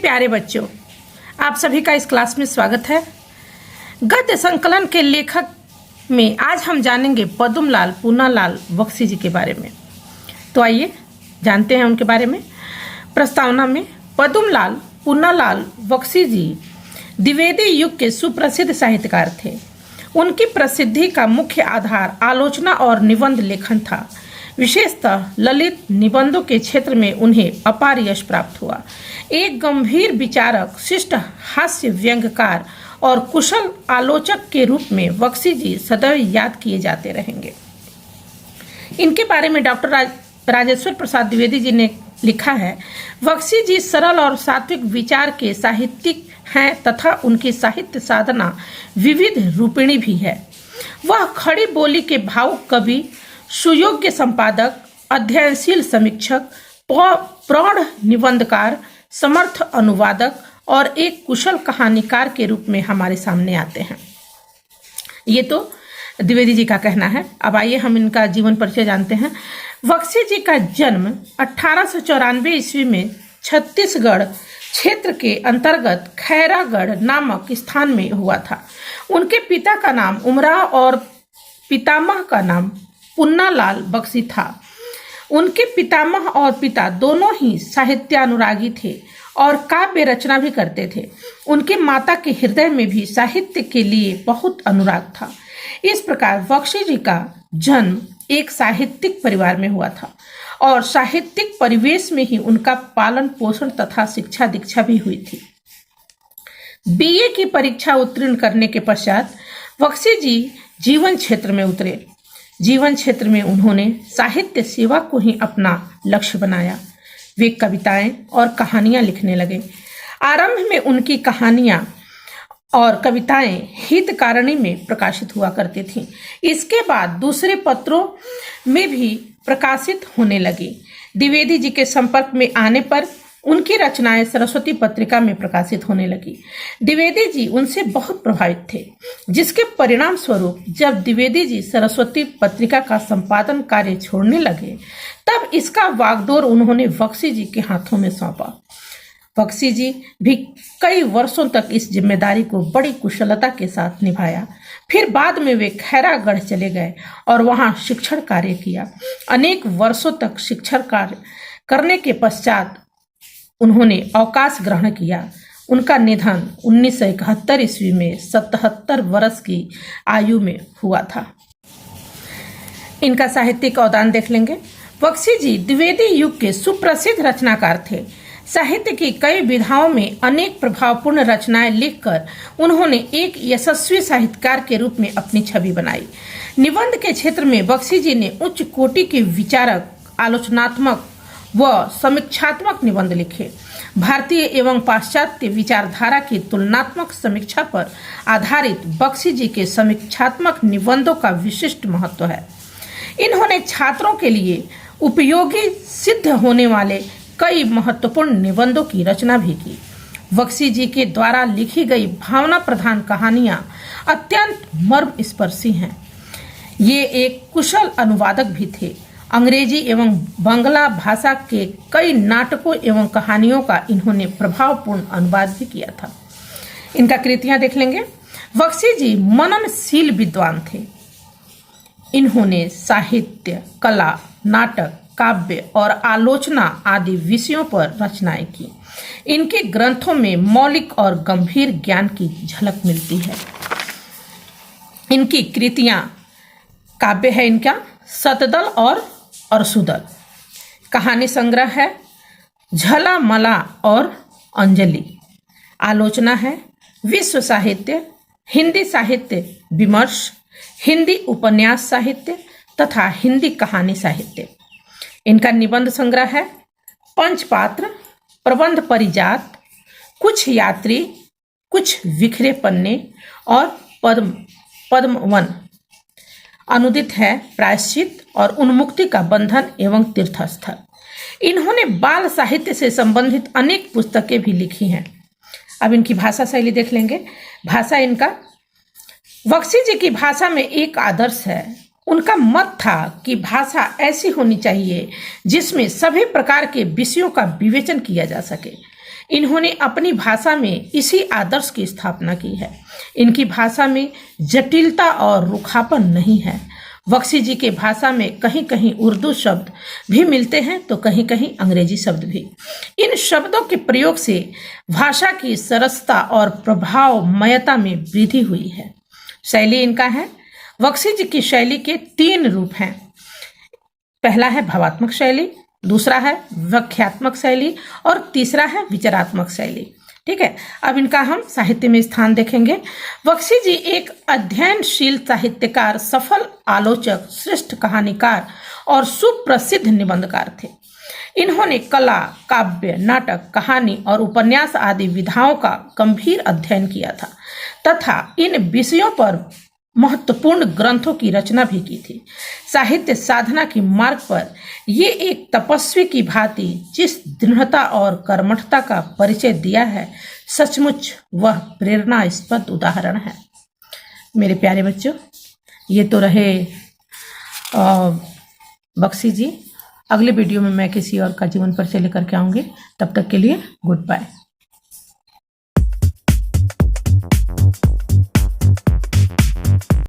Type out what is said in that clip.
प्यारे बच्चों, आप सभी का इस क्लास में स्वागत है। गद्य संकलन के लेखक में आज हम जानेंगे पद्मलाल पूनालाल बख्शी जी के बारे में। तो आइए जानते हैं उनके बारे में। प्रस्तावना में पद्मलाल पूनालाल बख्शी जी द्विवेदी युग के सुप्रसिद्ध साहित्यकार थे। उनकी प्रसिद्धि का मुख्य आधार आलोचना और निबंध लेखन था। विशेषतः ललित निबंधों के क्षेत्र में उन्हें अपार यश प्राप्त हुआ। एक गंभीर विचारक, शिष्ट हास्य व्यंग्यकार और कुशल आलोचक के रूप में बख्शी जी सदैव याद किए जाते रहेंगे। इनके बारे में डॉक्टर राजेश्वर प्रसाद द्विवेदी जी ने लिखा है, बख्शी जी सरल और सात्विक विचार के साहित्यिक हैं तथा उनकी साहित्य साधना विविध रूपिणी भी है। वह खड़ी बोली के भावुक कवि, सुयोग्य संपादक, अध्ययनशील समीक्षक, प्रौढ़ निबंधकार, समर्थ अनुवादक और एक कुशल कहानीकार के रूप में हमारे सामने आते हैं। ये तो द्विवेदी जी का कहना है। अब आइए हम इनका जीवन परिचय जानते हैं। बख्शी जी का जन्म 1894 ईस्वी में छत्तीसगढ़ क्षेत्र के अंतर्गत खैरागढ़ नामक स्थान में हुआ था। उनके पिता का नाम उमराव और पितामह का नाम पूनालाल बख्शी था। उनके पितामह और पिता दोनों ही साहित्यानुरागी थे और काव्य रचना भी करते थे। उनके माता के हृदय में भी साहित्य के लिए बहुत अनुराग था। इस प्रकार बख्शी जी का जन्म एक साहित्यिक परिवार में हुआ था और साहित्यिक परिवेश में ही उनका पालन पोषण तथा शिक्षा दीक्षा भी हुई थी। बीए की परीक्षा उत्तीर्ण करने के पश्चात बख्शी जी जीवन क्षेत्र में उतरे। जीवन क्षेत्र में उन्होंने साहित्य सेवा को ही अपना लक्ष्य बनाया। वे कविताएं और कहानियां लिखने लगे। आरंभ में उनकी कहानियां और कविताएं हितकारिणी में प्रकाशित हुआ करती थीं। इसके बाद दूसरे पत्रों में भी प्रकाशित होने लगी। द्विवेदी जी के संपर्क में आने पर उनकी रचनाएं सरस्वती पत्रिका में प्रकाशित होने लगी। द्विवेदी जी उनसे बहुत प्रभावित थे, जिसके परिणाम स्वरूप जब द्विवेदी जी सरस्वती पत्रिका का संपादन कार्य छोड़ने लगे, तब इसका वागडोर उन्होंने बख्शी जी के हाथों में सौंपा। बख्शी जी भी कई वर्षों तक इस जिम्मेदारी को बड़ी कुशलता के साथ निभाया। फिर बाद में वे खैरागढ़ चले गए और वहां शिक्षण कार्य किया। अनेक वर्षों तक शिक्षण कार्य करने के पश्चात उन्होंने अवकाश ग्रहण किया। उनका निधन 1971 ईस्वी में 77 वर्ष की आयु में हुआ था। इनका साहित्यिक अवदान देख लेंगे। बख्शी जी द्विवेदी युग के सुप्रसिद्ध रचनाकार थे। साहित्य की कई विधाओं में अनेक प्रभावपूर्ण रचनाएं लिखकर उन्होंने एक यशस्वी साहित्यकार के रूप में अपनी छवि बनाई। निबंध के क्षेत्र में बख्शी जी ने उच्च कोटि के विचारक, आलोचनात्मक व समीक्षात्मक निबंध लिखे। भारतीय एवं पाश्चात्य विचारधारा की तुलनात्मक समीक्षा पर आधारित बख्शी जी के समीक्षात्मक निबंधों का विशिष्ट महत्व है। इन्होंने छात्रों के लिए उपयोगी सिद्ध होने वाले कई महत्वपूर्ण निबंधों की रचना भी की। बख्शी जी के द्वारा लिखी गई भावना प्रधान कहानियां अत्यंत मर्मस्पर्शी हैं। ये एक कुशल अनुवादक भी थे। अंग्रेजी एवं बांग्ला भाषा के कई नाटकों एवं कहानियों का इन्होंने प्रभावपूर्ण अनुवाद भी किया था। इनका कृतियां देख लेंगे। बख्शी जी मननशील विद्वान थे। इन्होंने साहित्य, कला, नाटक, काव्य और आलोचना आदि विषयों पर रचनाएं की। इनके ग्रंथों में मौलिक और गंभीर ज्ञान की झलक मिलती है। इनकी कृतियां, काव्य है इनका शतदल और अरसुदल, कहानी संग्रह है झलामला और अंजलि, आलोचना है विश्व साहित्य, हिंदी साहित्य विमर्श, हिंदी उपन्यास साहित्य तथा हिंदी कहानी साहित्य। इनका निबंध संग्रह है पंचपात्र, प्रबंध परिजात, कुछ यात्री, कुछ बिखरे पन्ने और पद्मवन। अनुदित है प्रायश्चित और उन्मुक्ति का बंधन एवं तीर्थस्थल। इन्होंने बाल साहित्य से संबंधित अनेक पुस्तकें भी लिखी हैं। अब इनकी भाषा शैली देख लेंगे। भाषा इनका, बख्शी जी की भाषा में एक आदर्श है। उनका मत था कि भाषा ऐसी होनी चाहिए जिसमें सभी प्रकार के विषयों का विवेचन किया जा सके। इन्होंने अपनी भाषा में इसी आदर्श की स्थापना की है। इनकी भाषा में जटिलता और रुखापन नहीं है। बख्शी जी के भाषा में कहीं कहीं उर्दू शब्द भी मिलते हैं तो कहीं कहीं अंग्रेजी शब्द भी। इन शब्दों के प्रयोग से भाषा की सरसता और प्रभावमयता में वृद्धि हुई है। शैली इनका है, बख्शी जी की शैली के 3 रूप हैं। पहला है भावात्मक शैली, दूसरा है व्याख्यात्मक शैली और तीसरा है विचारात्मक शैली। ठीक है, अब इनका हम साहित्य में स्थान देखेंगे। बख्शी जी एक अध्ययनशील साहित्यकार, सफल आलोचक, श्रेष्ठ कहानीकार और सुप्रसिद्ध निबंधकार थे। इन्होंने कला, काव्य, नाटक, कहानी और उपन्यास आदि विधाओं का गंभीर अध्ययन किया था तथा इन विषयों पर महत्वपूर्ण ग्रंथों की रचना भी की थी। साहित्य साधना की मार्ग पर ये एक तपस्वी की भांति जिस दृढ़ता और कर्मठता का परिचय दिया है, सचमुच वह प्रेरणास्पद उदाहरण है। मेरे प्यारे बच्चों, ये तो रहे बख्शी जी। अगले वीडियो में मैं किसी और का जीवन परिचय लेकर के आऊंगी। तब तक के लिए गुड बाय।